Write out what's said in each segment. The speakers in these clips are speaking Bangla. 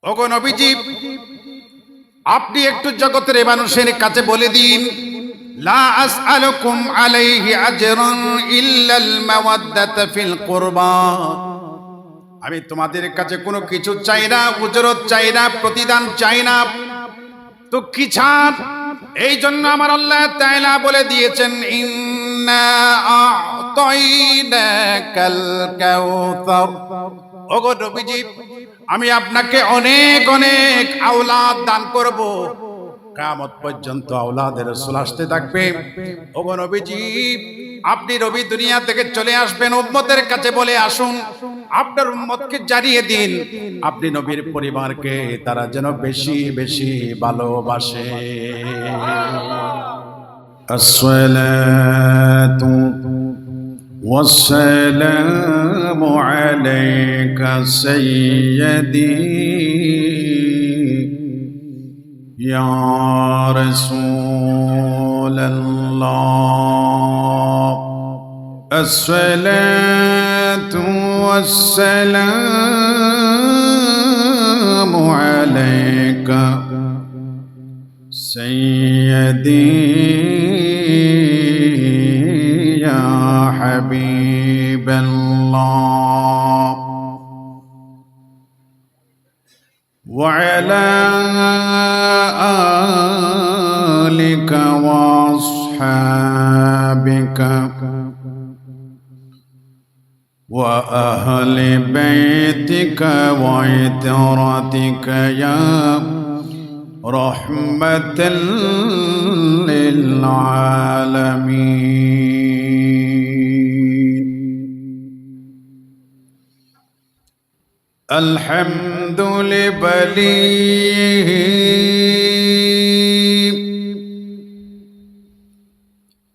ওগো নবীজি, আপনি একটু জগতের মানুষের কাছে বলে দিন, লা আসআলুকুম আলাইহি আজরান ইল্লাল মাওয়াদ্দাতা ফিল কুরবা। আমি তোমাদের কাছে কোনো কিছু চাই না, উজরত চাই না, প্রতিদান চাই না, তো কি চান? এই জন্য আমার আল্লাহ তাআলা বলে দিয়েছেন, ইন্না আ'তাইনাকাল কাউসার। ওগো নবীজি, আমি আপনাকে অনেক অনেক আওলাদ দান করব, কিয়ামত পর্যন্ত আওলাদের রাসূল আসতে থাকবে। ওগো নবীজি, আপনি নবী দুনিয়া থেকে চলে আসবেন, উম্মতের কাছে বলে আসুন, আপনার উম্মতকে জানিয়ে দিন, আপনি নবীর পরিবারকে তারা যেন বেশি বেশি ভালোবাসে। আসসালাতু والسلام عليك سيدي يا رسول الله. الصلاة والسلام عليك سيدي يا حبيب الله وعلى آلك وأصحابك وأهل بيتك وعترتك يا رحمة للعالمين. الحمد لبليه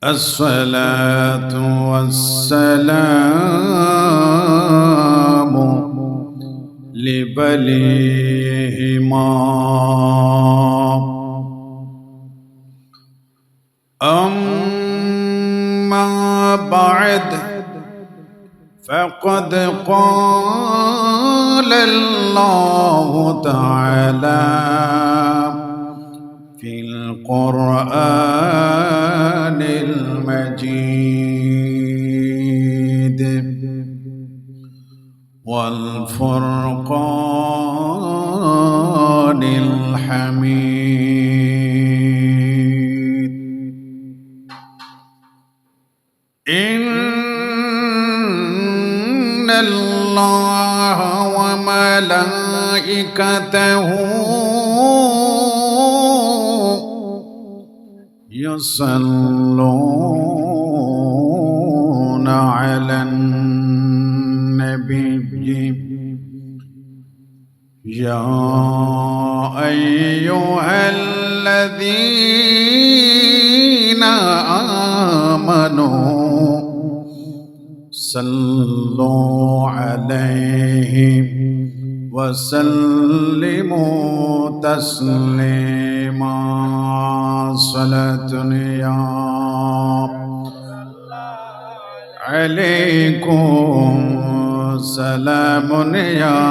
الصلاة والسلام لبليهما. أما بعد، فقد قال الله تعالى في القرآن المجيد والفرقان الحميد. إن الله وملائكته يصلون على النبي يا أيها الذين آمنوا صلوا عليه وسلموا تسليما. صلاة يا عليكم سلام يا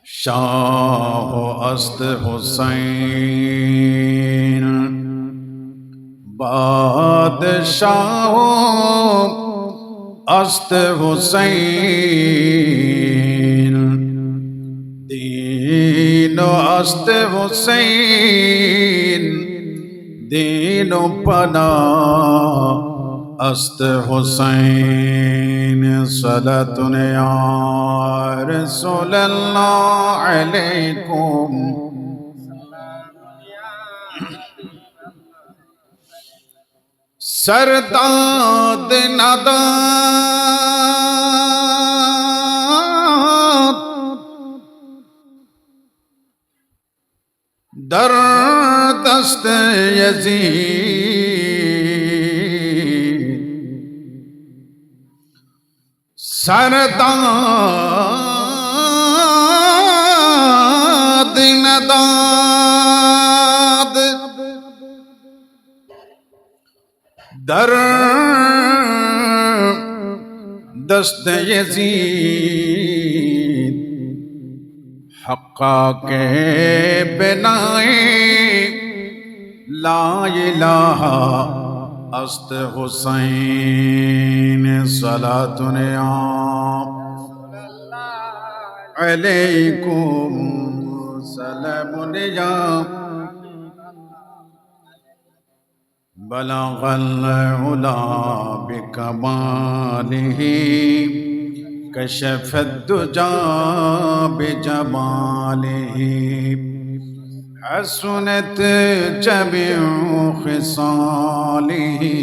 شاه است حسین بادشاہ است حسین دین است حسین دین پنا است حسین. صلاة یا رسول اللہ علیکم سرداد نداد در دست یزید سرداد نداد در दस्त यजीद हक्का के बिनाए ला इलाहा अस्त हुसैन सलातुन अलैकुम सलामुन या बलगल उला बिकमालिही कशफत दुजा बिजमालिही हसनत जमीउ खिसालिही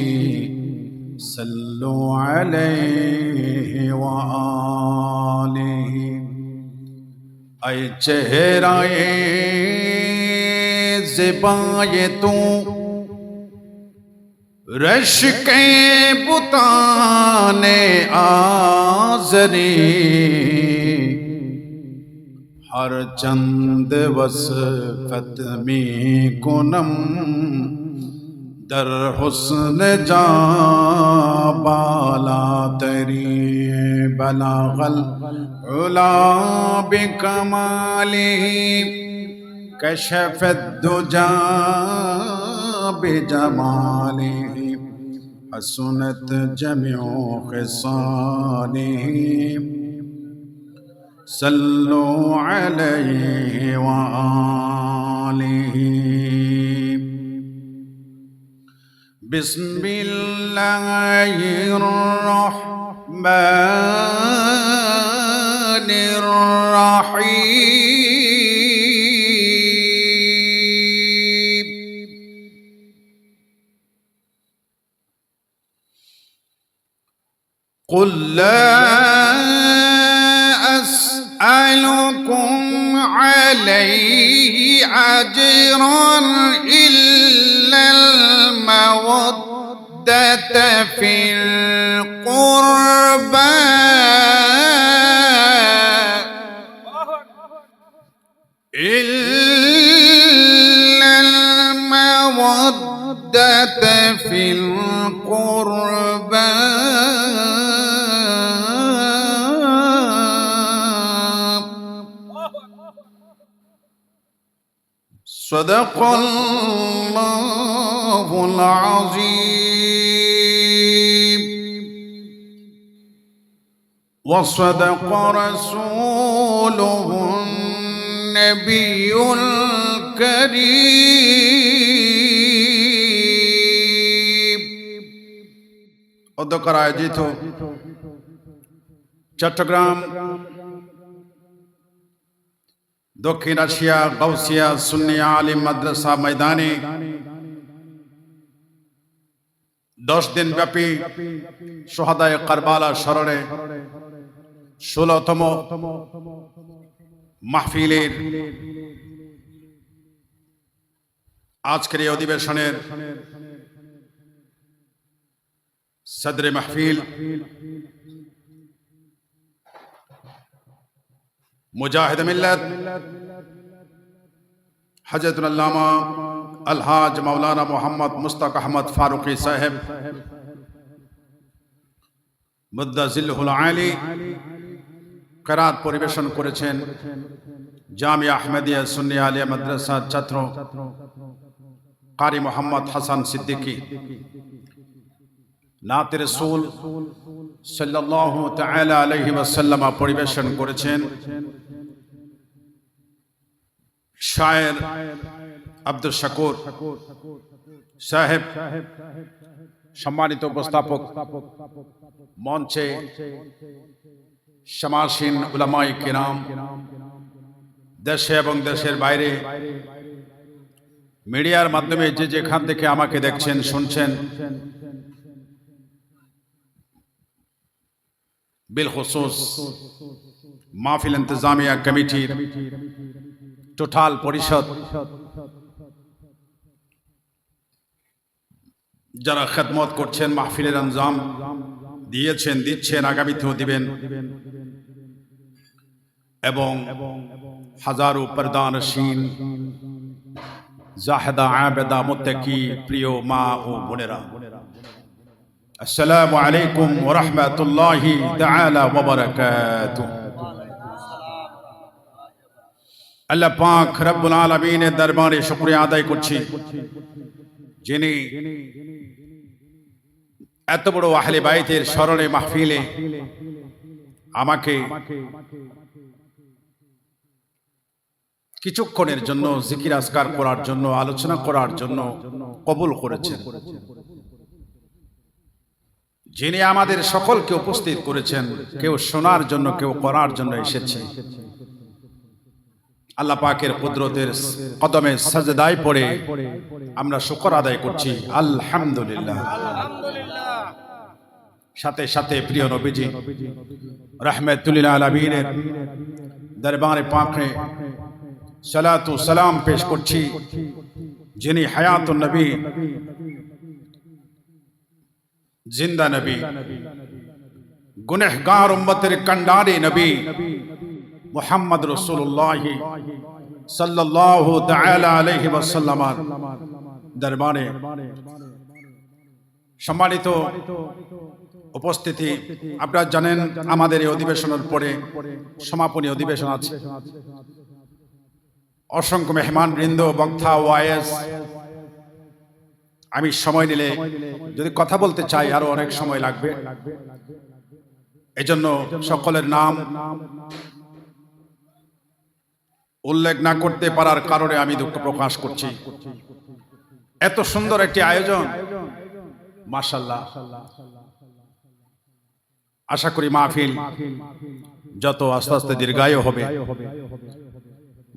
सल्लु अलैहि व आलिही। ऐ चेहराए ज़िबाए तू रश्के बुताने आज़री हर चंद वसफ़त में कुनम दर हुस्न जा बाला तरी बलागल उला बिकमालिही कशफत दुजा बिजमालिही हसनत जमीउ खिसालिही सल्लु अलैहि व आलिही। बिस्मिल्लाहिर रहमानिर रहीम। कुल ला अस्अलुकुम अलैहि अजरन इल्लल मवद्दत फिल क़ुर्बा इल्लल मवद्दत फिल क़ुर्बा सदक़ल्लाहुल अज़ीम व सदक़ रसूलुहुन नबियुल करीम। অধ্যক্ষরা আয়োজিত চট্টগ্রাম দক্ষিণ এশিয়া গাউসিয়া সুন্নিয়া আলিম মাদ্রাসা ময়দানে 10 দিন ব্যাপী শহাদায়ে কারবালা স্মরণে 16তম মাহফিলের আজকের এই অধিবেশনের সদরে মাহফিল मुजाहिद मिल्लत हजरतुल अल्लामा अलहाज मौलाना मोहम्मद मुस्तक अहमद फारूकी साहेब मुद्दाजिल्लुहुल आली किरात परिवेशन करेছেন জামিয়া আহমদিয়া সুন্নি আলিয়া মাদ্রাসার ছাত্র কারি মোহাম্মদ হাসান সিদ্দিকী নাতে রাসূল সাল্লাল্লাহু তাআলা আলাইহি ওয়াসাল্লাম পরিবেশন করেছেন শায়ের আব্দুল শাকুর সাহেব। সম্মানিত উপস্থাপক, মঞ্চে সমাসীন উলামায়ে কিরাম, দেশে এবং দেশের বাইরে মিডিয়ার মাধ্যমে যে যেখান থেকে আমাকে দেখছেন শুনছেন, बिलखुसूस महफिल इंतजामिया कमिटीर টোটাল পরিষদ যারা খেদমত করছেন, মাহফিলের আঞ্জাম দিয়েছেন, দিচ্ছেন, আগামীতেও দিবেন, এবং হাজারো পর্দানশীন জাহেদা আবেদা মুত্তাকি প্রিয় মা ও বোনেরা, আসসালামু আলাইকুম ওয়া রাহমাতুল্লাহি তাআলা ওয়া বারাকাতুহু। আল্লাহ পাক রব্বুল আলামিনের দরবারে শুকরিয়া আদায় করছি, যিনি এত বড় আহলে বাইতের স্মরণে মাহফিলে আমাকে কিছুক্ষণের জন্য জিকির আজকার করার জন্য, আলোচনা করার জন্য কবুল করেছেন, যিনি আমাদের সকলকে উপস্থিত করেছেন, কেউ শোনার জন্য, কেউ করার জন্য এসেছে। আল্লাহ পাকের কুদরতের কদমে সাজদায় পড়ে আমরা শুকর আদায় করছি, আলহামদুলিল্লাহ। সাথে সাথে প্রিয় নবীজি রাহমাতুল লিল আলামিনের দরবারে পাকে সালাতু সালাম পেশ করছি, যিনি হায়াতুন নবী, জিন্দা নবী, গুনহগার উম্মতের কান্ডারি নবী মুহাম্মদ রাসূলুল্লাহ সাল্লাল্লাহু তাআলা আলাইহি ওয়াসাল্লামের দরবারে সম্মানিত উপস্থিতি। আপনারা জানেন আমাদের এই অধিবেশনের পরে সমাপনী অধিবেশন আছে। অসংখ্য মেহমান বৃন্দ, বক্তা, ওয়াইজ, আমি সময় নিলে যদি কথা বলতে চাই আরো অনেক সময় লাগবে। এজন্য সকলের নাম উল্লেখ না করতে পারার কারণে আমি দুঃখ প্রকাশ করছি। এত সুন্দর একটি আয়োজন, মাশাআল্লাহ। আশা করি মাহফিল যত আস্তে আস্তে দীর্ঘায়ু হবে,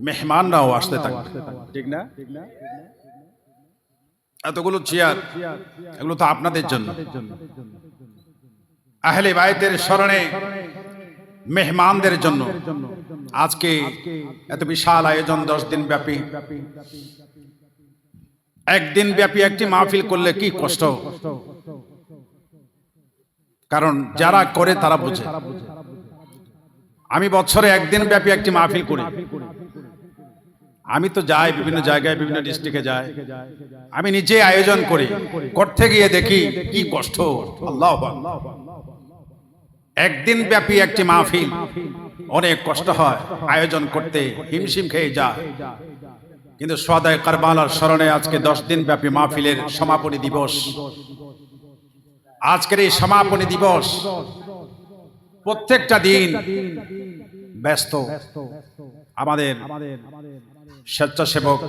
মেহমানরাও আসতে থাকবে, ঠিক না? এতগুলো চেয়ার, এগুলো তো আপনাদের জন্য, আহলে বাইতের স্মরণে মেহমানদের জন্য। আজকে এত বিশাল আয়োজন, 10 দিন ব্যাপী, একদিন ব্যাপী একটি মাহফিল করলে কি কষ্ট, কারণ যারা করে তারা বুঝে। আমি বছরে একদিন ব্যাপী একটি মাহফিল করি। আমি তো যাই বিভিন্ন জায়গায়, বিভিন্ন ডিস্ট্রিক্টে যাই, আমি নিজে আয়োজন করি, করতে গিয়ে দেখি কি কষ্ট। আল্লাহু আকবার। একদিন ব্যাপী একটি মাহফিল অনেক কষ্ট হয় আয়োজন করতে, হিমশিম খেয়ে যায়। কিন্তু শুহাদায়ে কারবালার স্মরণে আজকে 10 দিন ব্যাপী মাহফিলের সমাপনী দিবস। আজকের এই সমাপনী দিবস, প্রত্যেকটা দিন ব্যস্ত। আমাদের স্বেচ্ছাসেবক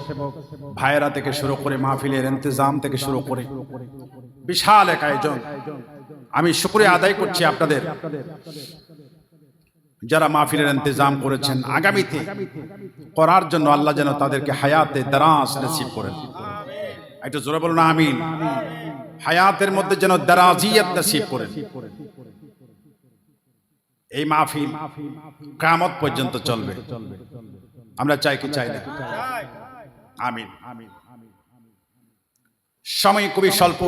ভাইয়েরা থেকে শুরু করে মাহফিলের ইন্তজাম থেকে শুরু করে বিশাল এক আয়োজন। আমি শুকরিয়া আদায় করছি আপনাদের, যারা মাহফিলের ইন্তজাম করেছেন। আগামীতে করার জন্য আল্লাহ যেন তাদেরকে হায়াতে দারাজ নসিব করেন। একটু জোরে বলুন আমিন। হায়াতের মধ্যে যেন দারাজিয়াত নসিব করেন। এই মাহফিল কিয়ামত পর্যন্ত চলবে, আমরা চাই কি চাই না? আমিন। সময় খুবই স্বল্প।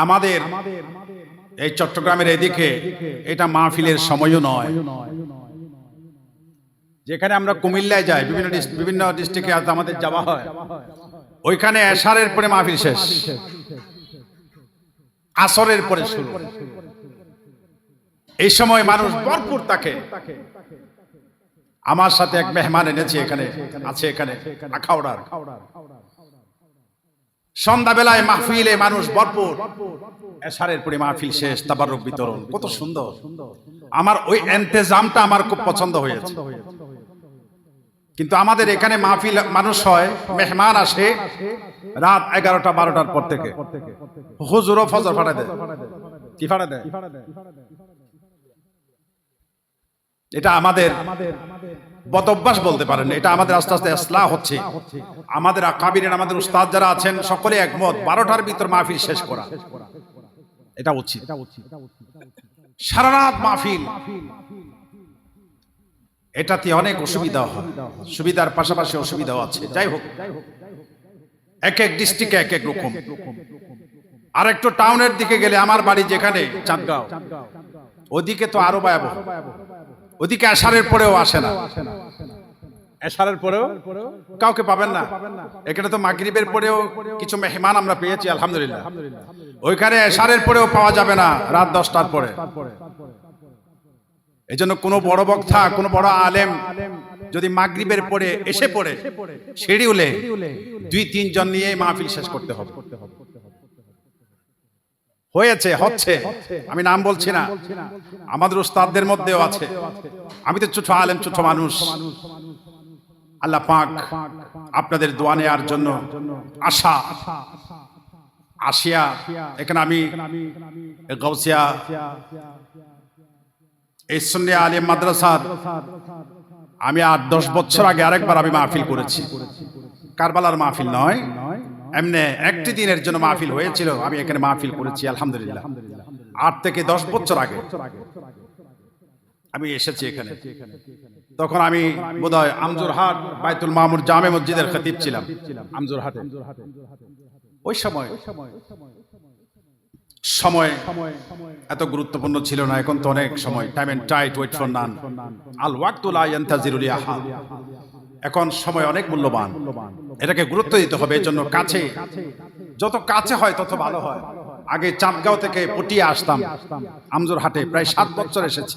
আমাদের এই চট্টগ্রামের এদিকে এটা মাহফিলের সময়ও নয়। যেখানে আমরা কুমিল্লায় যাই, বিভিন্ন ডিস্ট্রিক্টে আমাদের যাওয়া হয়, ওইখানে এশারের পরে মাহফিল শেষ, আসরের পরে শুরু। এই সময় মানুষ ভরপুর থাকে। আমার সাথে এক মেহমান এনেছি, এখানে আছে, এখানে আখাউড়ার। সন্ধ্যাবেলায় মাহফিলে মানুষ ভরপুর, এশারের পরে মাহফিল শেষ, তাবাররুক বিতরণ, কত সুন্দর। আমার ওই ইন্তেজামটা আমার খুব পছন্দ হয়েছে। কিন্তু আমাদের এখানে মাহফিল মানুষ হয়, মেহমান আসে রাত 11টা 12টার পর থেকে, হুজুরও ফজর ফাড়া দেয়। কি ফাড়া দেয়? এটা আমাদের বদঅভ্যাস বলতে পারেন। এটা আমাদের আস্তে আস্তে ইসলাহ হচ্ছে। আমাদের আকাবিরের, আমাদের উস্তাদ যারা আছেন সকলে একমত, 12টার ভিতর মাহফিল শেষ করা এটা উচিত। সারা রাত মাহফিল, এটাতে অনেক অসুবিধা হয়। সুবিধার পাশাপাশি অসুবিধাও আছে। যাই হোক, এক এক ডিস্ট্রিক্টে এক এক রকম। আর একটু টাউনের দিকে গেলে, আমার বাড়ি যেখানে চাঁদগাঁও, ওদিকে তো আরো ভয়াবহ। ওদিকে আসারের পরেও আসে না। এশারের পরেও কাউকে পাবেন না। এখানে তো মাগরিবের পরেও কিছু মেহমান আমরা পেয়েছি আলহামদুলিল্লাহ। ওইখানে এশারের পরেও পাওয়া যাবে না রাত 10টার পরে। এই জন্য কোনো বড় বক্তা, কোনো বড় আলেম যদি মাগরিবের পরে এসে পড়ে শিডিউলে 2-3 জন নিয়ে মাহফিল শেষ করতে হবে। হয়েছে, হচ্ছে, আমি নাম বলছি না, আমাদের উস্তাদদের মধ্যেও আছে। আমি তো ছোট আলেম, ছোট মানুষ। আল্লাহ পাক আপনাদের দোয়া নেওয়ার জন্য আসিয়া এখানে আমি গাউসিয়া এই সুন্নি আলিম মাদ্রাসার আমি 8-10 বছর আগে আরেকবার আমি মাহফিল করেছি। কারবালার মাহফিল নয়, এমনি একটি দিনের জন্য মাহফিল হয়েছিল, আমি এখানে মাহফিল করেছি আলহামদুলিল্লাহ। 8 থেকে 10 বছর আগে আমি এসেছি এখানে। তখন আমি বোধহয় আমজুরহাট বাইতুল মামুর জামে মসজিদের খতিব ছিলাম আমজুরহাটে। ওই সময় এত গুরুত্বপূর্ণ ছিল না, এখন তো অনেক সময়, time and tide, wait for none, আল ওয়াক্তু লা ইয়ানতাজিরু লিআহাদ। এখন সময় অনেক মূল্যবান, এটাকে গুরুত্ব দিতে হবে। এর জন্য কাছে, যত কাছে হয় তত ভালো হয়। আগে চাঁদগাঁও থেকে পটিয়া আসতাম আমজুরহাটে, প্রায় 7 বছর এসেছি।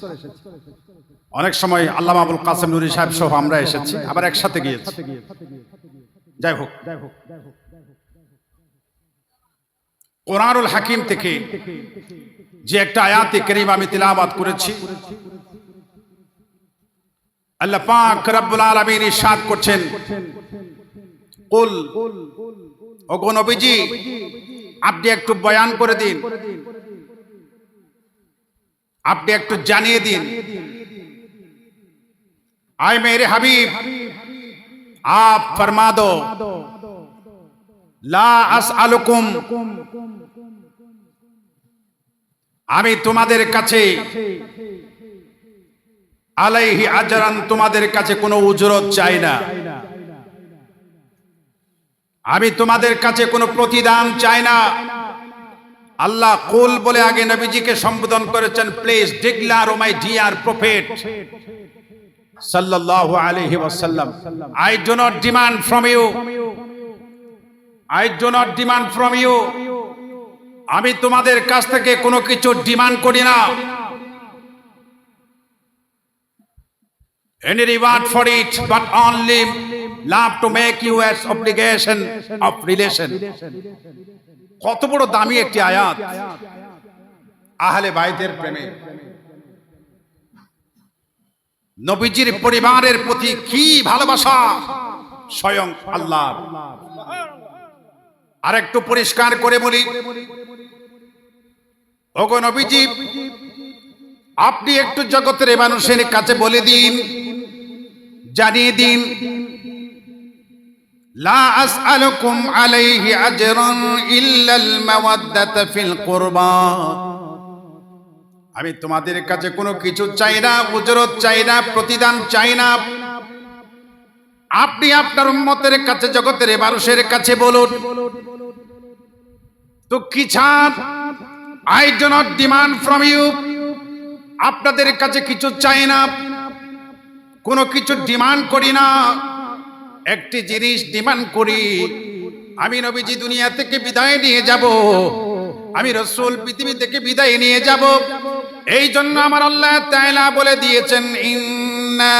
অনেক সময় আল্লামা আবুল কাসেম নুরি সাহেব সহ আমরা এসেছি, আবার একসাথে গিয়েছি। যাই হোক, কোরআনুল হাকিম থেকে যে একটা আয়াতে কারীমা আমি তিলাওয়াত করেছি, আল্লাহ পাক রব্বুল আলামিন ইরশাদ করছেন, কুল, ওগো নবীজি আপনি একটু বয়ান করে দিন, আপনি একটু জানিয়ে দিন, आए मेरे हबीब आप फरमा दो, ला আসআলুকুম, আমি তোমাদের কাছে আলাইহি আজরান, তোমাদের কাছে কোনো উজরত চাই না, আমি তোমাদের কাছে কোনো প্রতিদান চাই না। আল্লাহ কুল বলে আগে নবীজিকে সম্বোধন করেছেন, please declare O my dear prophet sallallahu alaihi wasallam, I do not demand from you, I do not demand from you, আমি তোমাদের কাছ থেকে কোনো কিছু ডিমান্ড করি না, any reward for it, but only love to make you as obligation of relation। কত বড় দামি একটি আয়াত আহলে বাইতের প্রেমে। নবীজির পরিবারের প্রতি কি ভালোবাসা স্বয়ং আল্লাহ। আর একটু পরিষ্কার করে বলি, ওগো নবীজি আপনি একটু জগতের মানুষের কাছে বলে দিন, জানিয়ে দিন, লা আসআলুকুম আলাইহি আজরান ইল্লাল মাওয়াদ্দাতা ফিল কুরবা, আমি তোমাদের কাছে কোনো কিছু চাই না, উজরত চাই না, প্রতিদান চাই না। আপনি আপনার উম্মতের কাছে, জগতের মানুষের কাছে বলুন তো কি চান। I do not demand from you, আপনাদের কাছে কিছু চাই না, কোনো কিছু ডিমান্ড করি না। একটি জিনিস ডিমান্ড করি, আমি নবীজি দুনিয়া থেকে বিদায় নিয়ে যাব, আমি রাসূল পৃথিবী থেকে বিদায় নিয়ে যাব। এই জন্য আমার আল্লাহ তাআলা বলে দিয়েছেন, ইন্না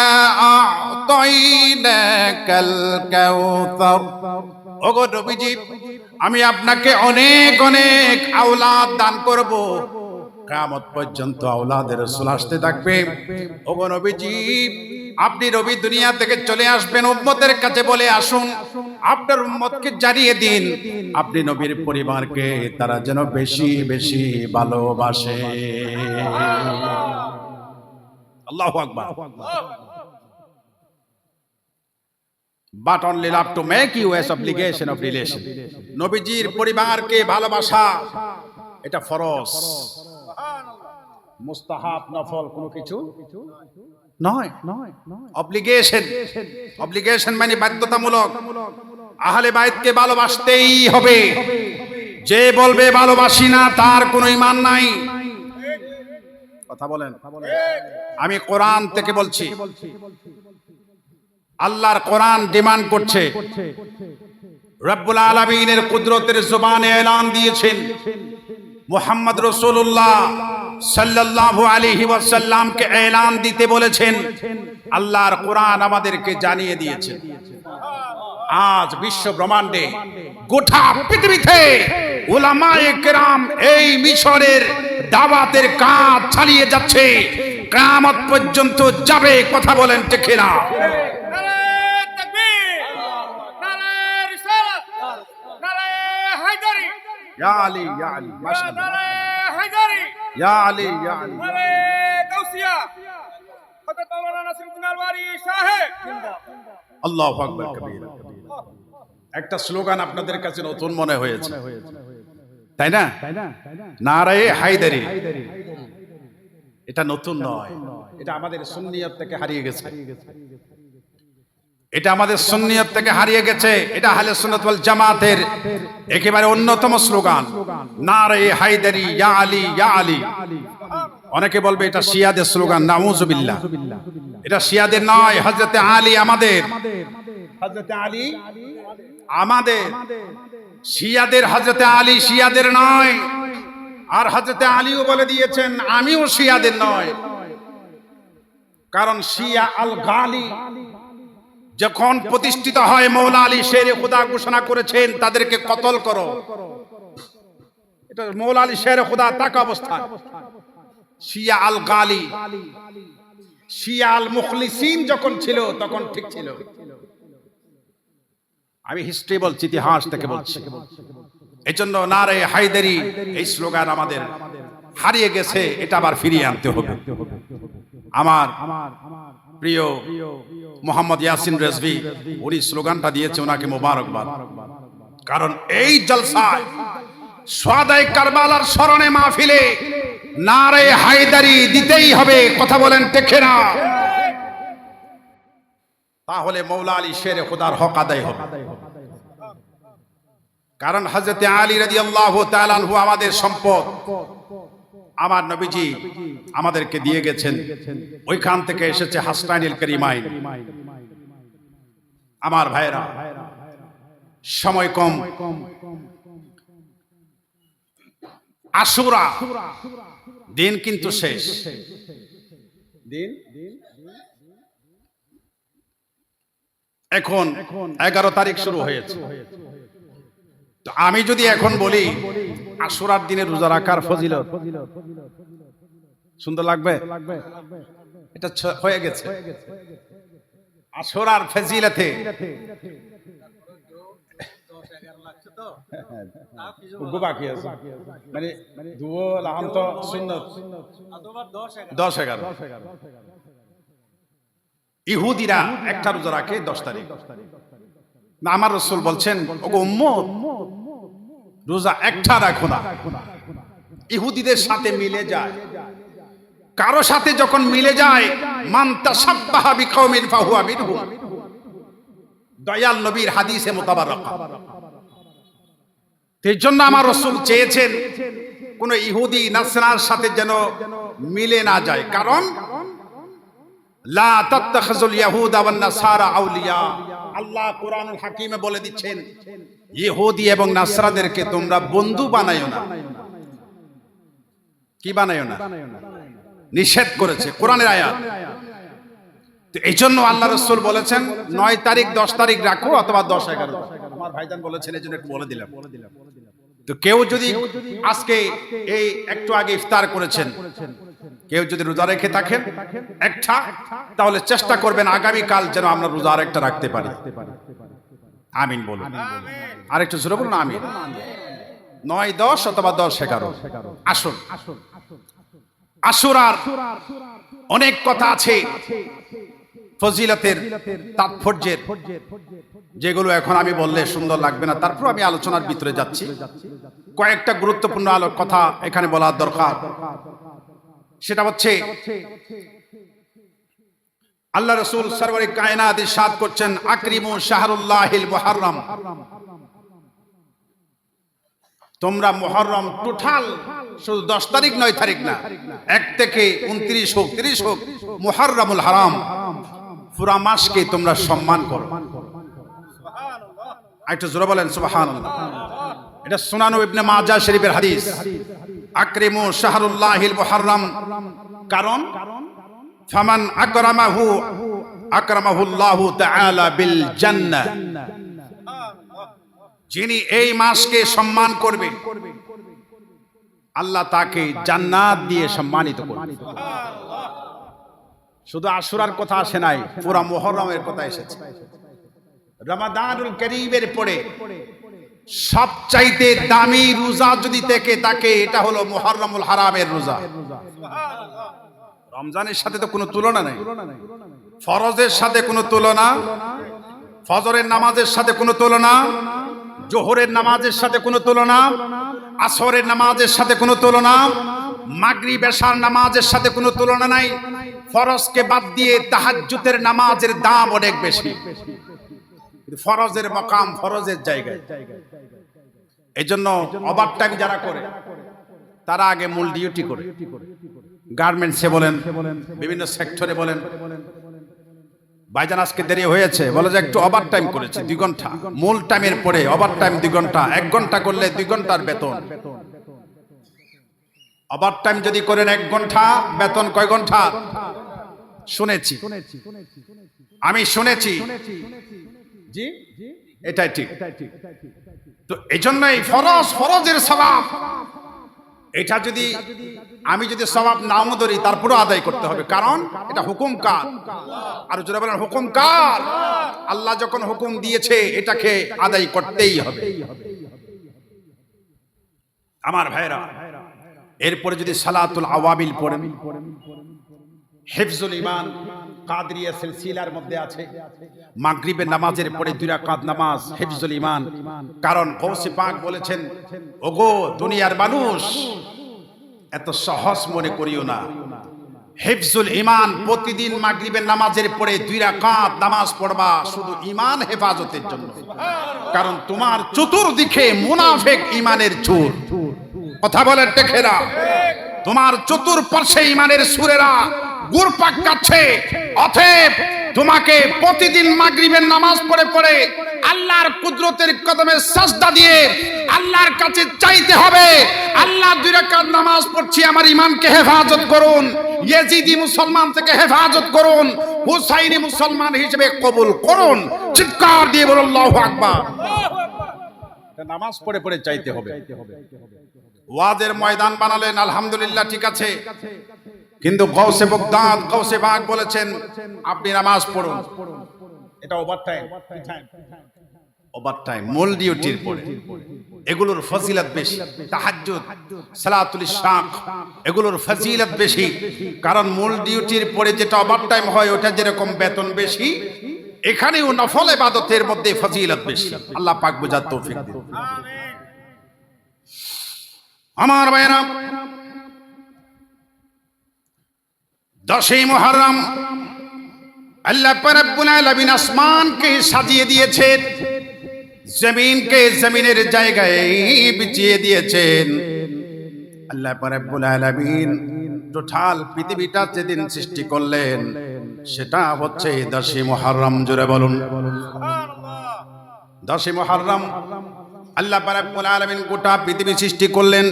আ'তাইনাকাল কাউসার, ওগো নবীজি আমি আপনাকে অনেক অনেক আওলাদ দান করব, কিয়ামত পর্যন্ত আওলাদের রাসূল আসতে থাকবে। ওগো নবীজি আপনি নবী দুনিয়া থেকে চলে আসবেন, উম্মতের কাছে বলে আসুন, আপনার উম্মতকে জানিয়ে দিন, আপনি নবীর পরিবারকে তারা যেন বেশি বেশি ভালোবাসে। আল্লাহু আকবার। But only love to make you as obligation of relation। নবীজির পরিবারকে ভালোবাসা এটা ফরজ, মুস্তাহাব, নফল কোনো কিছু নয়। অব্লিগেশন, অব্লিগেশন মানে বাধ্যতামূলক। আহলে বাইতকে ভালোবাসতেই হবে, যে বলবে ভালোবাসি না তার কোনো ঈমান নাই। কথা বলেন। আমি কোরআন থেকে বলছি, আল্লাহর কোরআন ডিমান্ড করছে, রব্বুল আলামিনের কুদরতের জবানে এলান দিয়েছেন, মুহাম্মদ রাসূলুল্লাহ সাল্লাল্লাহু আলাইহি ওয়াসাল্লামকে এলান দিতে বলেছেন। আল্লাহর কোরআন আমাদেরকে জানিয়ে দিয়েছেন। আজ বিশ্ব ব্রহ্মাণ্ডে গোটা পৃথিবীতে উলামায়ে কেরাম এই মিশরের দাওয়াতের কাজ চালিয়ে যাচ্ছে, কিয়ামত পর্যন্ত যাবে। কথা বলেন ঠিক না? ইয়া আলী, ইয়া আলী, মাশাআল্লাহ, ইয়া আলী, ইয়া আলী, আল্লাহু আকবার কবীরা। একটা স্লোগান আপনাদের কাছে নতুন মনে হয়েছে, তাই না? নারায়ে হায়দারি। এটা নতুন নয়, এটা আমাদের সুন্নিয়ত থেকে হারিয়ে গেছে। এটা আমাদের সুন্নিয়ত থেকে হারিয়ে গেছে। এটা আহলে সুন্নাত ওয়াল জামাতের একেবারে অন্যতম স্লোগান, নারায়ে হায়দারি, ইয়া আলী, ইয়া আলী। অনেকে বলবে এটা শিয়াদের স্লোগান, নাউজুবিল্লাহ। এটা শিয়াদের নয়, হযরতে আলী আমাদের, হযরতে আলী আমাদের। শিয়াদের হযরতে আলী শিয়াদের নয়। আর হযরতে আলীও বলে দিয়েছেন আমিও শিয়াদের নয়, কারণ শিয়া আল গালি যখন প্রতিষ্ঠিত হয়, মৌলা আলী শেরে খুদা ঘোষণা করেছেন তাদেরকে কতল করো। এটা মৌলা আলী শেরে খুদা তাক অবস্থা। শিয়া আল গালি, শিয়া আল মুখলিসিন যখন ছিল তখন ঠিক ছিল। আমি হিস্ট্রি বলছি, ইতিহাস থেকে বলছি। এজন্য নারায়ে হায়দারি এই স্লোগান আমাদের হারিয়ে গেছে, এটা আবার ফিরিয়ে আনতে হবে। আমার প্রিয় মোহাম্মদ ইয়াসিন রেজভী উনি স্লোগানটা দিয়েছে, ওনাকে মোবারকবাদ। কারণ এই জলসায় সোহাদায়ে কারবালার স্মরণে মাহফিলে নারায়ে হায়দারি দিতেই হবে। কথা বলেন ঠিক না? তাহলে মৌলা আলী শেরে খুদার হক আদায় হবে। কারণ হযরতে আলী রাদিয়াল্লাহু তাআলা আনহু আমাদের সম্পদ, আমার নবীজি আমাদেরকে দিয়ে গেছেন। ওইখান থেকে এসেছে হাসনাইনুল কারীমাইন। আমার ভাইরা, সময় কম। আশুরা দিন কিন্তু শেষ। দিন এখন 11 তারিখ শুরু হয়েছে। তো আমি যদি এখন বলি আশুরার দিনে রোজা রাখার ফজিলত, সুন্দর লাগবে? এটা হয়ে গেছে। আশুরার ফজিলতে মানে 10-11 ইহুদিরা একটা রোজা রাখে 10 তারিখ। না, আমার রাসূল বলছেন, ওগো উম্মত, রোজা একটা রাখো না, ইহুদিদের সাথে মিলে যায়। কারো সাথে যখন মিলে যায়, মান তাশাব্বাহা বিকওমিন ফাহুয়া মিনহুম। দয়াল নবীর হাদিসে মুতাবাররকা। এই জন্য আমার রাসূল চেয়েছেন কোন ইহুদি নাসরার সাথে যেন মিলে না যায়। কারণ লা তাত্তাখিজুল ইয়াহুদা ওয়ান নাসারা আউলিয়া। আল্লাহ কোরআনুল হাকিমে বলে দিচ্ছেন, ইহুদি এবং নাসরাদেরকে তোমরা বন্ধু বানায়ো না। কি বানায়ো না? নিষেধ করেছে কোরআনের আয়াত। তো এই জন্য আল্লাহ রাসূল বলেছেন 9 তারিখ 10 তারিখ রাখো, অথবা 10-11। আমার ভাইজান বলেছেন, এই জন্য একটু বলে দিলাম। তো কেউ যদি আজকে এই একটু আগে ইফতার করেছেন, কেউ যদি রোজা রেখে থাকেন একটা, তাহলে চেষ্টা করবেন আগামীকাল যেন আমরা রোজা আরেকটা রাখতে পারি। আমিন বলুন। আরেকটু জোরে বলুন আমিন। 9-10 অথবা 10-11। আসুন, আশুরার অনেক কথা আছে, ফজিলতের, তাৎপর্যের, যেগুলো এখন আমি বললে সুন্দর লাগবে না। তারপর আমি আলোচনার ভিতরে যাচ্ছি। কয়েকটা গুরুত্বপূর্ণ কথা এখানে বলার দরকার। সেটা হচ্ছে আল্লাহ রাসূল সরওয়ারে কায়নাত ইরশাদ করছেন, আকরিমু শাহরুল্লাহিল মুহাররম। তোমরা মুহররম টোটাল শুধু 10 তারিখ 9 তারিখ না, 1 থেকে 29 হোক 30 হোক, মুহররমুল হারাম, পুরা মাসকে তোমরা সম্মান করো। একটু জোরে বলেন সুবহানাল্লাহ। এটা সুনান ইবনে মাজাহ শরীফের হাদিস। আকরিমু শাহরুল্লাহিল মুহাররম, কারণ ফামান আকরামাহু আকরামাহুল্লাহু তাআলা বিল জান্নাহ, যিনি এই মাসকে সম্মান করবে আল্লাহ তাকে জান্নাত দিয়ে সম্মানিত করবে। শুধু আশুরার কথা আসে নাই, পুরা মুহররমের কথা এসেছে। রমাদানুল কারীমের পরে সবচাইতে দামি রোজা যদি থাকে এটা হলো মুহররমুল হারামের রোজা। রমজানের সাথে তো কোনো তুলনা নেই, ফরজের সাথে কোনো তুলনা, ফজরের নামাজের সাথে কোনো তুলনা, জোহরের নামাজের সাথে কোনো তুলনা, আসরের নামাজের সাথে কোনো তুলনা, মাগরিব এশার নামাজের সাথে কোনো তুলনা নাই। ফরজকে বাদ দিয়ে তাহাজ্জুদের নামাজের দাম অনেক বেশি। ফরজের মাকাম ফরজের জায়গায়। এজন্য ওভারটাইম যারা করে তারা আগে মূল ডিউটি করে। গার্মেন্টসে বলেন, বিভিন্ন সেক্টরে বলেন, ভাইজান আজকে দেরি হয়েছে, বলে যে একটু ওভারটাইম করেছে 2 ঘন্টা, মূল টাইমের পরে ওভারটাইম 2 ঘন্টা, 1 ঘন্টা করলে 2 ঘন্টার বেতন। ওভারটাইম যদি করেন 1 ঘন্টা, বেতন কয় ঘন্টা? শুনেছি, আমি শুনেছি, জি এটাই ঠিক। তো এজন্যই ফরজের সওয়াব, এটা যদি আমি যদি সওয়াব নাও ধরি তারপরও আদায় করতে হবে, কারণ এটা হুকুম কার। আর যারা বলেন হুকুম কার, আল্লাহ যখন হুকুম দিয়েছে এটাকে আদায় করতেই হবে। আমার ভাইরা, এরপরে যদি সালাতুল আওয়াবিল পড়েন, হিফজুল ঈমান কাদরিয়া সিলসিলার মধ্যে আছে। মাগরিবের নামাজের পরে 2 রাকাত নামাজ হিফজুল ঈমান, কারণ গৌসে পাক বলেছেন, ওগো দুনিয়ার মানুষ, এত সহজ মনে করিও না। হিফজুল ঈমান, প্রতিদিন মাগরিবের নামাজের পরে 2 রাকাত নামাজ পড়বা শুধু ঈমান হেফাজতের জন্য, কারণ তোমার চতুর্দিকে মুনাফিক ঈমানের চোর। কথা বলেন টেকেরা, তোমার চতুর্পার্শ্বে ঈমানের সুরেরা ঘুরপাক খাচ্ছে। অতএব তোমাকে প্রতিদিন মাগরিবের নামাজ পড়ে আল্লাহর কুদরতের কদমে সাজদা দিয়ে আল্লাহর কাছে চাইতে হবে, আল্লাহ 2 রাকাত নামাজ পড়ছি, আমার ঈমানকে হেফাজত করুন, ইয়েজিদি মুসলমান থেকে হেফাজত করুন, হুসাইনি মুসলমান হিসেবে কবুল করুন। চিৎকার দিয়ে বলুন আল্লাহু আকবার। নামাজ পড়ে চাইতে হবে। ওয়াজের ময়দান বানালেন, আলহামদুলিল্লাহ, ঠিক আছে, কিন্তু গৌসে বগদাদ গৌসে পাক বলেছেন আপনি নামাজ পড়ুন, এটা ওভারটাইম মূল ডিউটির পরে। এগুলোর ফজিলত বেশি, তাহাজ্জুদ, সালাতুল ইশরাক, এগুলোর ফজিলত বেশি, কারণ মূল ডিউটির পরে যেটা ওভারটাইম হয় ওটা যেরকম বেতন বেশি, এখানেও নফল ইবাদতের মধ্যে ফজিলত বেশি। আল্লাহ পাক বুঝার তৌফিক দিন। আমার ভাইরা, 10ই মুহররম আল্লাহ রাব্বুল আলামিন আসমানকে সাজিয়ে দিয়েছেন, জমিনকে জমিনের জায়গায় বিছিয়ে দিয়েছেন। আল্লাহ রাব্বুল আলামিন টোটাল পৃথিবীটা যেদিন সৃষ্টি করলেন সেটা হচ্ছে 10ই মুহররম। জোরে বলুন সুবহানাল্লাহ। 10ই মুহররম আল্লাহ রাব্বুল আলামিন গোটা পৃথিবী সৃষ্টি করলেন।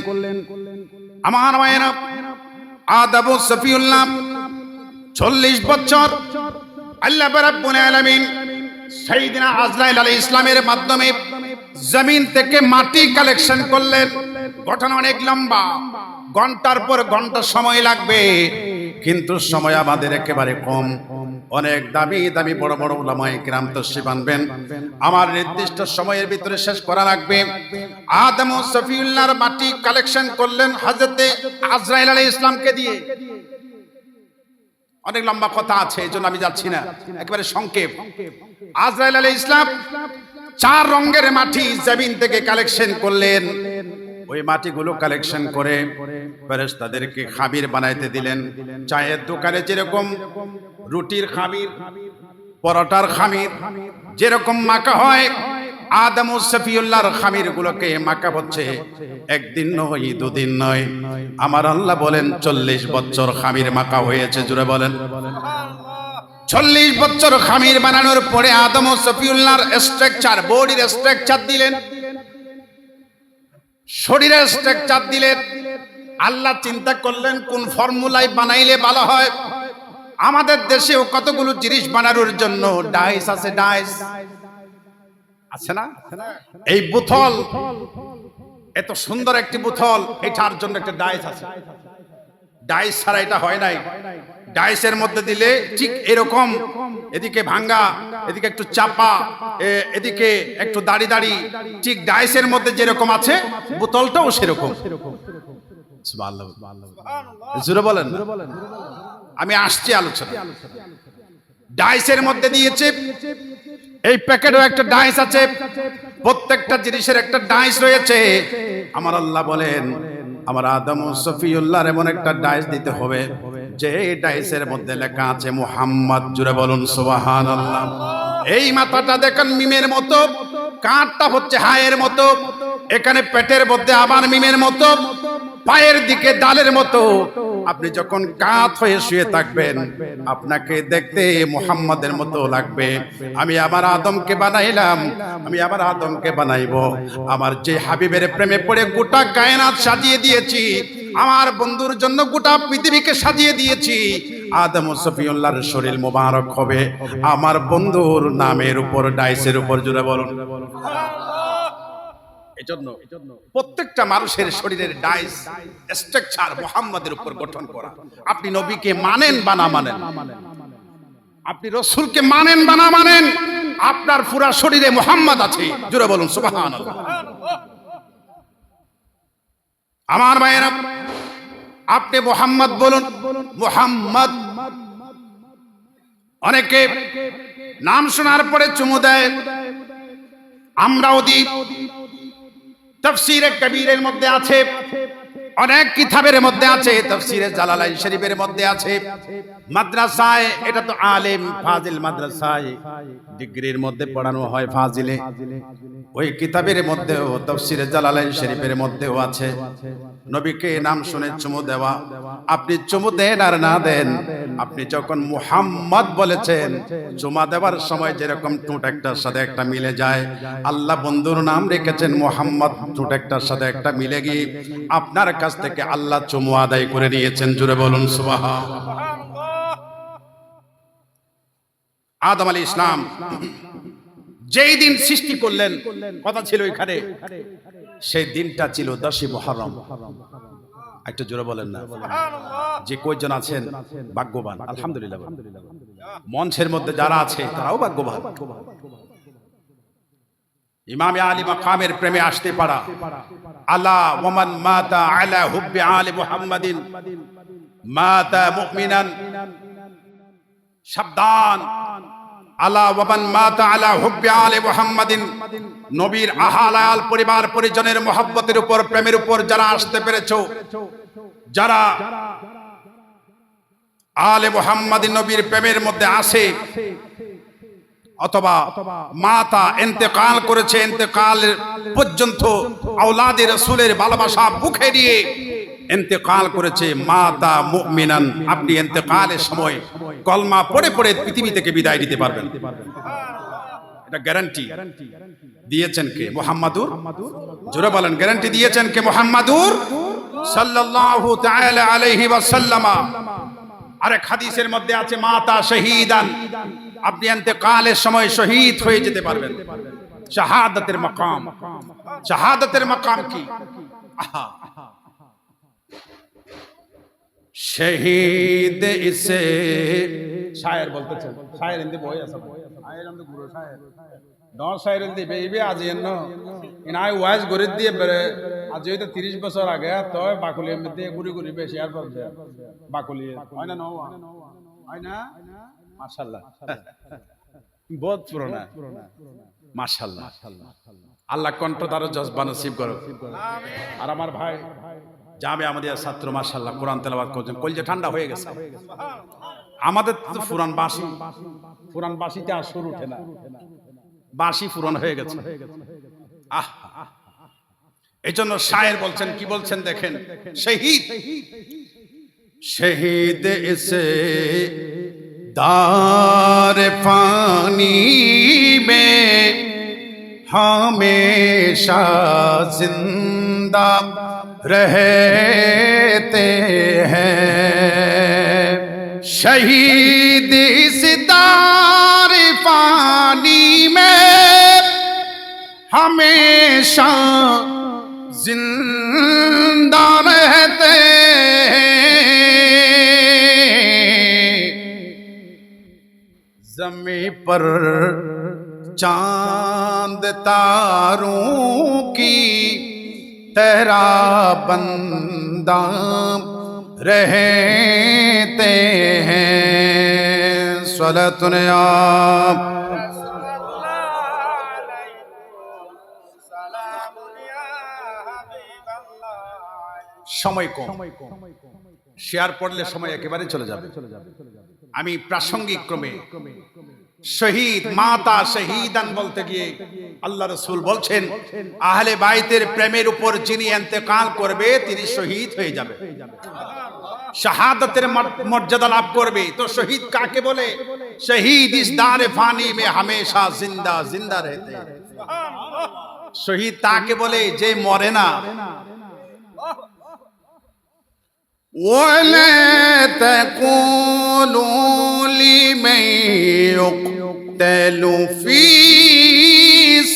আমার ভাইয়েরা, আদম ও সফিউল্লাহ 40 বছর আল্লাহ রাব্বুল আলামিন সাইয়েদনা আজরাইল আলাইহিস সালামের মাধ্যমে জমিন থেকে মাটি কালেকশন করলেন। ঘটনা অনেক লম্বা, ঘন্টার পর ঘন্টা সময় লাগবে, কিন্তু সময় আমাদের একেবারে কম। অনেক দামি দামি বড় বড় উলামায়ে কিরাম তাশরীফ আনবেন, আমার নির্দিষ্ট সময়ের ভিতরে শেষ করা লাগবে। আদম ও সফিউল্লাহর মাটি কালেকশন করলেন হযরতে আজরাইল আলাইহিস সালামকে দিয়ে। অনেক লম্বা কথা আছে, এজন্য আমি যাচ্ছি না, একেবারে সংক্ষেপ। আজরাইল আলাইহিস সালাম 4 রঙের মাটি জমিন থেকে কালেকশন করলেন। ওই মাটিগুলো কালেকশন করে ফেরেশতাদেরকে খাবির বানাইতে দিলেন। চায়ের দোকানে যেরকম রুটির খামির, পরোটার খামির যেরকম মাখা হয়, আদম ও সফিউল্লাহর খামির গুলোকে মাখা হচ্ছে 1 দিন নয়, 2 দিন নয়, আমার আল্লাহ বলেন 40 বছর খামির মাখা হয়েছে। জুড়ে বলেন 40 বছর খামির বানানোর পরে আদম ও সফিউল্লাহর স্ট্রাকচার, বডির স্ট্রাকচার দিলেন, শরীরের স্ট্রাকচার দিলেন। আল্লাহ চিন্তা করলেন কোন ফর্মুলায় বানাইলে ভালো হয়। আমাদের দেশেও কতগুলো জিনিস বানানোর জন্য ডাইস আছে, ডাইস আছে না? এই বোতল, এত সুন্দর একটি বোতল, এটার জন্য একটা ডাইস আছে। ডাইস ছাড়া এটা হয় নাই। ডাইসের মধ্যে দিলে ঠিক এরকম, এদিকে ভাঙ্গা, এদিকে একটু চাপা, এদিকে একটু দাড়ি দাড়ি, ঠিক ডাইসের মধ্যে যেরকম আছে বোতলটাও সেরকম। জোরে বলেন। আমি আসছি আলোচনা। ডাইসের মধ্যে দিয়েছে, এই প্যাকেটও একটা ডাইস আছে, প্রত্যেকটা জিনিসের একটা ডাইস রয়েছে। আমার আল্লাহ বলেন আমার আদম ও সফিউল্লাহর এমন একটা ডাইস দিতে হবে যে ডাইসের মধ্যে লেখা আছে মুহাম্মদ। জুড়ে বলুন সুবহানাল্লাহ। এই মাথাটা দেখেন মিমের মতো, কাঁধটা হচ্ছে হায়ের মতো, এখানে পেটের মধ্যে আবার মিমের মতো, পায়ের দিকে ডালের মতো। আপনি যখন কাত হয়ে শুয়ে থাকবেন আপনাকে দেখতে মুহাম্মাদের মতো লাগবে। আমি আমার আদমকে বানাইলাম, আমি আমার আদমকে বানাইবো। আমার যে হাবিবের প্রেমে পড়ে গোটা কায়নাত সাজিয়ে দিয়েছি, আমার বন্ধুর জন্য গোটা পৃথিবীকে সাজিয়ে দিয়েছি, আদম ও সফিউল্লাহর শরীর মোবারক হবে আমার বন্ধুর নামের উপর, ডাইসের উপর। জুড়ে বলুন। এজন্য প্রত্যেকটা মানুষের শরীরের ডাইস স্ট্রাকচার মুহাম্মাদের উপর গঠন করা। আপনি নবীকে মানেন বা না মানেন, আপনি রাসূলকে মানেন বা না মানেন, আপনার পুরা শরীরে মুহাম্মদ আছে। জোরে বলুন সুবহানাল্লাহ। আমার ভাইয়েরা, আপনি মুহাম্মদ বলুন, মুহাম্মদ। অনেকে নাম শোনার পরে চুমু দেয়, আমরাও দিই। তাফসীরে কবীরের মধ্যে আছে, অনেক কিতাবের মধ্যে আছে, তাফসীরে জালালাইন শরীফের মধ্যে আছে, মাদ্রাসায়, এটা তো আলেম ফাজিল মাদ্রাসায় ডিগ্রির মধ্যে পড়ানো হয় ফাজিলে, ওই কিতাবের মধ্যেও তাফসীরে জালালাইন শরীফের মধ্যেও আছে নবীকে নাম শুনে চুমু দেওয়া। আপনি চুমু দেন আর না দেন, আপনি যখন মুহাম্মদ বলেছেন চুমা দেওয়ার সময় যেরকম ঠোঁট একটার সাথে একটা মিলে যায়, আল্লাহ বন্ধুর নাম রেখেছেন মুহাম্মদ, ঠোঁট একটার সাথে একটা মিলে গিয়ে আপনার কাছ থেকে আল্লাহ চুমু আদায় করে নিয়েছেন। জুড়ে বলুন সুবহানাল্লাহ। আদম আলাইহিস ইসলাম যেই দিন সৃষ্টি করলেন, কথা ছিল এখানে, সেই দিনটা ছিল 10ই মুহররম। একটু জোরে বলেন না। যে কয়জন আছেন ভাগ্যবান, আলহামদুলিল্লাহ। মঞ্চের মধ্যে যারা আছে তারাও ভাগ্যবান। ইমামে আলী মাকামের প্রেমে আসতে পারা। আলা ওয়ামান মাতা আলা হুব্বি আলি মুহাম্মাদিন মাতা মুমিনান। সাবধান, আলা ওয়ামান মাতা আলা হুব্বি আলি মুহাম্মাদিন। নবীর আহালাল পরিবার পরিজনের মহব্বতের উপর, প্রেমের উপর যারা আসতে পেরেছো, যারা আলে মুহাম্মাদিন নবীর প্রেমের মধ্যে আসে, অথবা মাতা ইন্তেকাল করেছে, ইন্তেকাল পর্যন্ত আওলাদে রাসূলের ভালোবাসা বুকে নিয়ে ইন্তেকাল করেছে, মাতা মুমিনান। আপনি ইন্তেকালের সময় কলমা পড়ে পড়ে পৃথিবী থেকে বিদায় নিতে পারবেন, এটা গ্যারান্টি দিয়েছেন কে? মুহাম্মাদুর। জোরে বলেন, গ্যারান্টি দিয়েছেন কে? মুহাম্মাদুর সাল্লাল্লাহু তাআলা আলাইহি ওয়াসাল্লাম। আরেক হাদিসের মধ্যে আছে মাতা শহীদান, আপনি ইন্তেকালের সময় শহীদ হয়ে যেতে পারবেন। শাহাদাতের মাকাম, শাহাদাতের মাকাম কি? শহীদ ইসে শায়ের বলতেছেন, শায়ের ইনদি বই আছে, শায়ের ইনদি গুরু শায়ের নর শায়ের ইনদি বেইবে আজি এন্ন ইনাই ওয়াজ গরে দিয়ে বেরে আজি হইতে 30 বছর আগে তো বাকুলি মধ্যে গুরি গুরি বেশি আর পড়ছে বাকুলি হয় না, নওয়া হয় না। মাশাআল্লাহ, বহুত পুরোনা, মাশাআল্লাহ। আল্লাহ কণ্ঠদার জজবা নসিব করো। আর আমার ভাই জামে আমাদের ছাত্র মাশাআল্লাহ কোরআন তেলাওয়াত করছেন, কলজে ঠান্ডা হয়ে গেছে। আমাদের তো ফুরান বাসি, ফুরান বাসিতে আর সুর উঠে না, বাসি ফুরান হয়ে গেছে। আহ, এই জন্য শায়ের বলছেন, কি বলছেন দেখেন, শহীদ শহীদ এসে दार फानी में हमेशा जिंदा रहते हैं। शहीद इस दार फानी में हमेशा जिंदा रहते हैं। ज़मीं पर चांद तारों की तरह बंदा रहते हैं। सलातुन या সময় কম, শেয়ার পড়লে সময় একেবারে চলে যাবে। আমি প্রাসঙ্গিক ক্রমে শহীদ মাতা শহীদান বলতে গিয়ে আল্লাহ রাসূল বলছেন আহলে বাইতের প্রেমের উপর যিনি ইন্তেকাল করবে তিনি শহীদ হয়ে যাবে, শাহাদাতের মর্যাদা লাভ করবে। তো শহীদ কাকে বলে? শহীদ ইস দারে ফানি মে হামেশা জিন্দা জিন্দা রহতে। শহীদ তাকে বলে যে মরে না। ولا تقولوا لمن يقتل في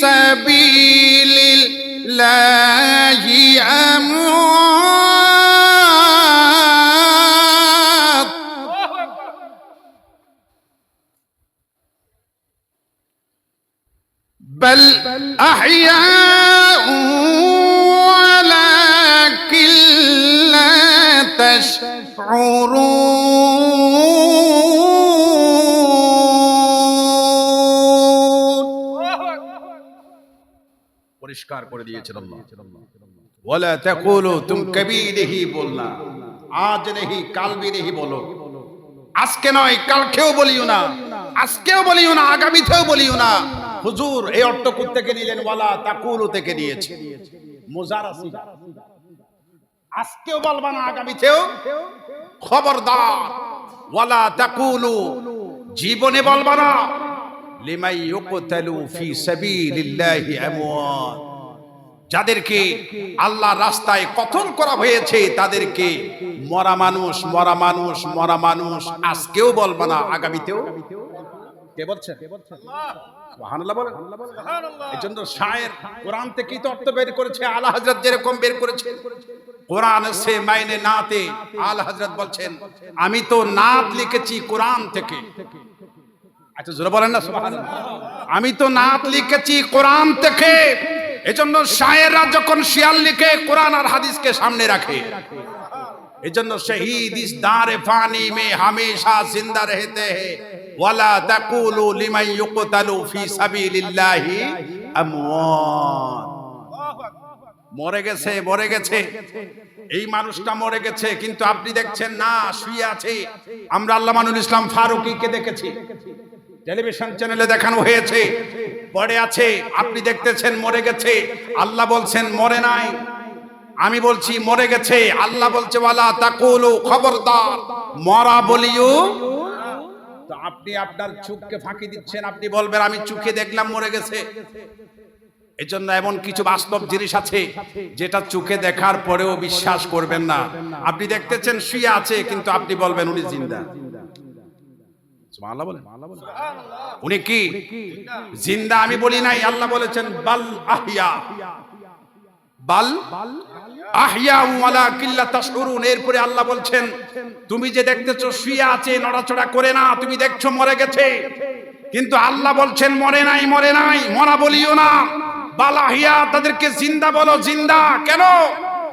سبيل الله أموات بل أحياء ولكن لا تشعرون। পরিষ্কার করে দিয়েছেন আল্লাহ। ওয়ালা তাকুলু, তুম কবি নেহি বলনা, আজ নেহি কাল ভি নেহি বলো। আজকে নয় কালকেও বলিও না, আজকেও বলিও না, আগামীতেও বলিও না। হুজুর এই অর্থ থেকে নিলেন, ওয়ালা তাকুলু থেকে নিয়েছে মুজারাসি। আজকেও বলবা না, আগামীতেও খবরদার। ওয়ালা তাকুলু, জীবনে বলবা না। লিমাই ইউকতালু ফি সাবিলিল্লাহি আমওয়াত, যাদেরকে আল্লাহর রাস্তায় কতল করা হয়েছে তাদেরকে মরা মানুষ, মরা মানুষ, মরা মানুষ। আজকেও বলবা না, আগামীতেও। কে বলছেন? সুবহানাল্লাহ বলেন। এজন্য শায়ের কোরআন থেকেই তো অর্থ বের করেছে, আলা হযরত যেরকম বের করেছে। কোরআন সে মাইনে নাতে, আলা হযরত বলছেন আমি তো নাত লিখেছি কোরআন থেকে। আচ্ছা জোরে বলেন না সুবহানাল্লাহ। আমি তো নাত লিখেছি কোরআন থেকে। এজন্য শায়েররা যখন শিয়াল লিখে কোরআন আর হাদিসকে সামনে রাখে। এজন্য শহীদ ইস দারে ফানি মে হামেশা জিন্দা রহতে हैं। ওয়ালা তাকুলু লিমান ইউকতালু ফি সাবিলিল্লাহি আমওয়াত। মরে গেছে, মরে গেছে, এই মানুষটা মরে গেছে, কিন্তু আপনি দেখছেন না শুয়ে আছে। আমরা আল্লামানুল ইসলাম ফারুকীকে দেখেছি, টেলিভিশন চ্যানেলে দেখানো হয়েছে, পড়ে আছে। আপনি দেখতেছেন মরে গেছে, আল্লাহ বলছেন মরে নাই। আমি বলছি মরে গেছে, আল্লাহ বলছে ওয়ালা তাকুলু, খবরদার মরা বলিও। তো আপনি আপনার চোখকে ফাঁকি দিচ্ছেন, আপনি বলবেন আমি চোখে দেখলাম মরে গেছে। এজন্য এমন কিছু বাস্তব জিনিস আছে যেটা চোখে দেখার পরেও বিশ্বাস করবেন না। আপনি দেখতেছেন শুয়ে আছে, কিন্তু আপনি বলবেন উনি জিন্দা। সুবহানাল্লাহ বলেন। উনি কি জিন্দা? আমি বলি নাই, আল্লাহ বলেছেন বাল আহইয়া, বাল আহইয়া ওয়ালাকিন লা তাশউরুন। এরপরে আল্লাহ বলছেন তুমি যে দেখতেছো শুয়ে আছে, নড়াচড়া করে না, তুমি দেখছো মরে গেছে, কিন্তু আল্লাহ বলছেন মরে নাই, মরে নাই, মরা বলিও না, বাল আহইয়া, তাদেরকে জিন্দা বলো, জিন্দা। কেন?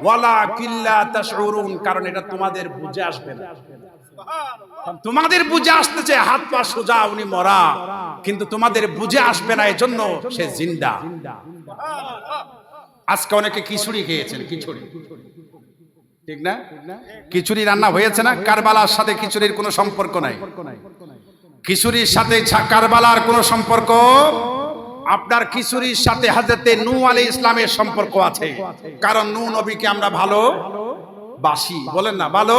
ওয়ালাকিন লা তাশউরুন, কারণ এটা তোমাদের বুঝে আসবে না। তোমাদের বুঝে আসতেছে হাত পা সোজা, উনি মরা, কিন্তু তোমাদের বুঝে আসবে না, এজন্য সে জিন্দা। আজকে অনেকে খিচুড়ি খেয়েছেন, খিচুড়ি ঠিক না? খিচুড়ি রান্না হয়েছে না? কারবালার সাথে খিচুড়ির কোনো সম্পর্ক নাই। খিচুড়ির সাথে কারবালার কোনো সম্পর্ক, আপনার খিচুড়ির সাথে হযরতে নূহ আলাইহিস সালামের সম্পর্ক আছে। কারণ নূহ নবীকে আমরা ভালোবাসি, বলেন না ভালো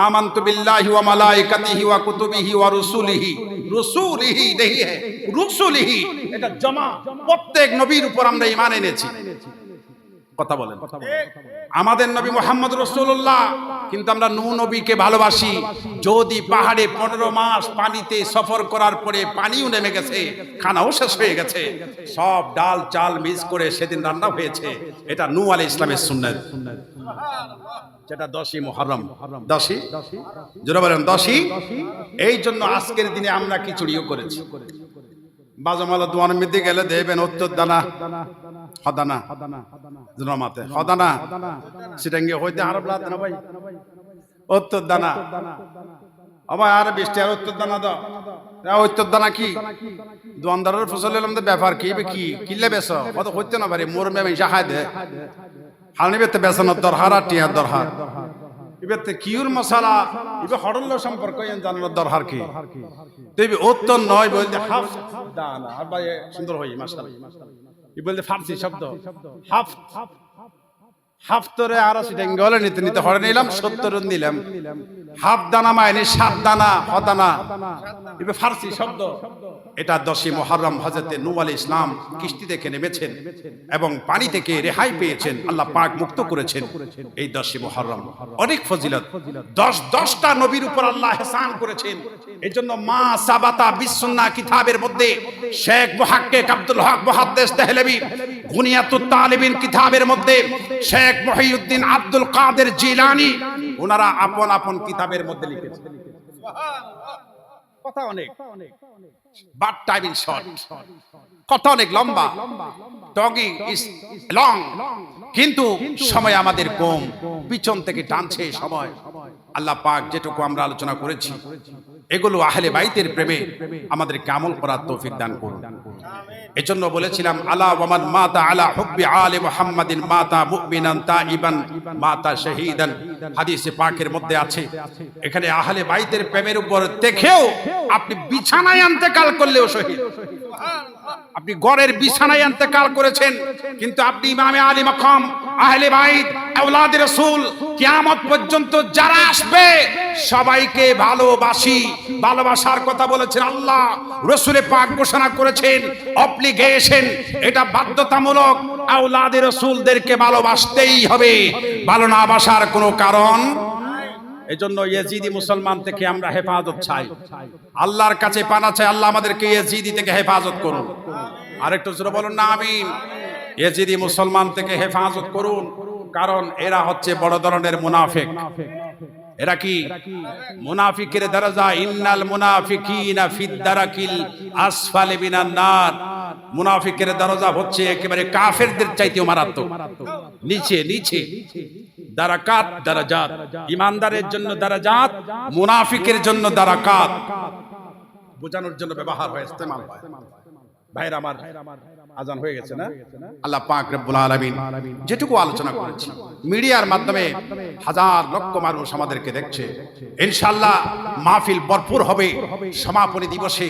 আমানতু বিল্লাহি ওয়া মালাইকাতিহি ওয়া কুতুবিহি ওয়া রুসুলিহি, রুসুলিহি নেহি হ্যায়, রুসুলিহি, এটা জমা। প্রত্যেক নবীর উপর আমরা ঈমান এনেছি। কথা বলেন। আমাদের নবী মুহাম্মদ রাসূলুল্লাহ, কিন্তু আমরা নূহ নবীকে ভালোবাসি। যদি পাহাড়ে 15 মাস পানিতে সফর করার পরে পানিও নেমে গেছে, খানাও শেষ হয়ে গেছে, সব ডাল চাল মিক্স করে সেদিন রান্না হয়েছে, এটা নূহ আলাইহিস সালামের সুন্নাত, যেটা 10ই মুহররম। 10ই জোরে বলেন 10ই। এই জন্য আজকের দিনে আমরা খিচুড়িও করেছি। বাজমালা দোয়ার মধ্যে গেলে দেখবেন উত্তর দানা হদানা জনমাতে হদানা সিটাঙ্গে হইতে আরব লাত না ভাই, উত্তর দানা আবার আর 20 টাকার উত্তর দানা দাও। উত্তর দানা কি দোয়ানদারের ফসল ব্যাপার কি কিনলে বেশ কত হইতে না পারে মোর মেয়ে খায় দে হালনি বেতে বেসানোর দরহার আর টিয়ার দরহার এবারে কিউর মশলা এবার হরল্য সম্পর্ক জানানোর দরকার কি? তুই উত্তর নয় বলতে হাফ দানা আর ভাই সুন্দর হই মাশাআল্লাহ। ই বলতে ফার্সি শব্দ হাফ হাফ তোরে আর সিটেঙ্গলে নিতে নিতে হরে নিলাম 70 দিলাম। হাফ দানা মানে 7 দানা হদানা, এবার ফার্সি শব্দ। এটা 10ই মুহররম হযরতে নূহ আলাইহিস সালাম কিস্তি থেকে নেমেছেন এবং পানি থেকে রেহাই পেয়েছেন, আল্লাহ পাক মুক্ত করেছেন। এই 10ই মুহররম অনেক ফজিলত, 10টা নবীর উপর আল্লাহ ইহসান করেছেন। এজন্য মা সাবাতা বিসুন্নাহ কিতাবের মধ্যে শেখ মুহাক্কিক আব্দুল হক মুহাদ্দিস দেহলভী গুনিয়াতুত তালিবিন কিতাবের মধ্যে শেখ মুহিউদ্দিন আব্দুল কাদের জিলানী ওনারা আপন আপন কিতাবের মধ্যে লিখেছেন। কথা অনেক, বাট টাইম ইজ শর্ট। কথা অনেক লম্বা, টকিং ইজ লং, কিন্তু সময় আমাদের কম, পিছন থেকে টানছে সময়। আল্লাহ পাক যেটুকু আমরা আলোচনা করেছি এগুলো আহলে বাইতের প্রেমে আমাদেরকে আমল করার তৌফিক দান করুন। এজন্য বলেছিলাম আলা ওয়ামান মাতা আলা হুব্বি আলি মুহাম্মাদিন মাতা মুমিনান তাইবান মাতা শাহীদান, হাদিসে পাকের মধ্যে আছে। এখানে আহলে বাইতের প্রেমের উপর দেখেও আপনি বিছানায় ইন্তেকাল করলেও শহীদ। আপনি ঘরের বিছানায় ইন্তেকাল করেছেন, কিন্তু আপনি ইমামে আলী মাকাম আহলে বাইত আওলাদে রাসূল কিয়ামত পর্যন্ত যারা আসবে সবাইকে ভালোবাসি, ভালোবাসার কথা বলেছেন আল্লাহ, রাসূলে পাক ঘোষণা করেছেন অব্লিগেশন, এটা বাধ্যতামূলক। আওলাদে রাসূলদেরকে ভালোবাসতেই হবে, ভালো না বাসার কোনো কারণ। এজন্য ইয়েজিদি মুসলমান থেকে আমরা হেফাজত চাই, আল্লাহর কাছে পানা চাই, আল্লাহ আমাদেরকে ইয়েজিদি থেকে হেফাজত করুন। আরেকটু জোরে বলুন না আমিন। ইয়েজিদি মুসলমান থেকে হেফাজত করুন, কারণ এরা হচ্ছে বড় ধরনের মুনাফিক। এরা কি মুনাফিকের দরজা, ইন্নাল মুনাফিকিনা ফিদ দারাকিল আসফালি মিনান নার। মুনাফিকের দরজা হচ্ছে একেবারে কাফেরদের চাইতেও মারাত্মক, নিচে নিচে। দারাকাত দারাজাত, ইমানদারের জন্য দারাজাত, মুনাফিকের জন্য দারাকাত, বোঝানোর জন্য ব্যবহার হয়, ইস্তেমাল হয়। ভাইরা আমার, আজান হয়ে গেছে না? আল্লাহ পাক রব্বুল আলামিন যেটুকু আলোচনা করেছি মিডিয়ার মাধ্যমে হাজার লক্ষ মানুষ আমাদেরকে দেখছে। ইনশাআল্লাহ মাহফিল ভরপুর হবে, সমাপনী দিবসে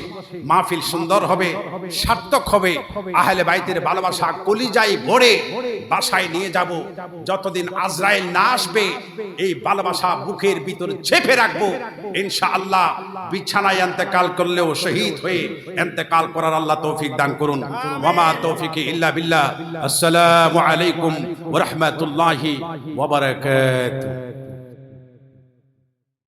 মাহফিল সুন্দর হবে, সার্থক হবে। আহলে বাইতের ভালোবাসা কলিজায় ভরে বাসায় নিয়ে যাব। যতদিন আজরাইল না আসবে এই ভালোবাসা বুকের ভিতর চেপে রাখবো। ইনশাআল্লাহ বিছানায় ইন্তেকাল করলেও শহীদ হয়ে ইন্তেকাল করার আল্লাহ তৌফিক দান করুন। ওয়ামা তৌফিকি ইল্লা বিল্লাহ। আসসালামু আলাইকুম ওয়া রাহমাতুল্লাহি ওয়া বারাকাতুহু।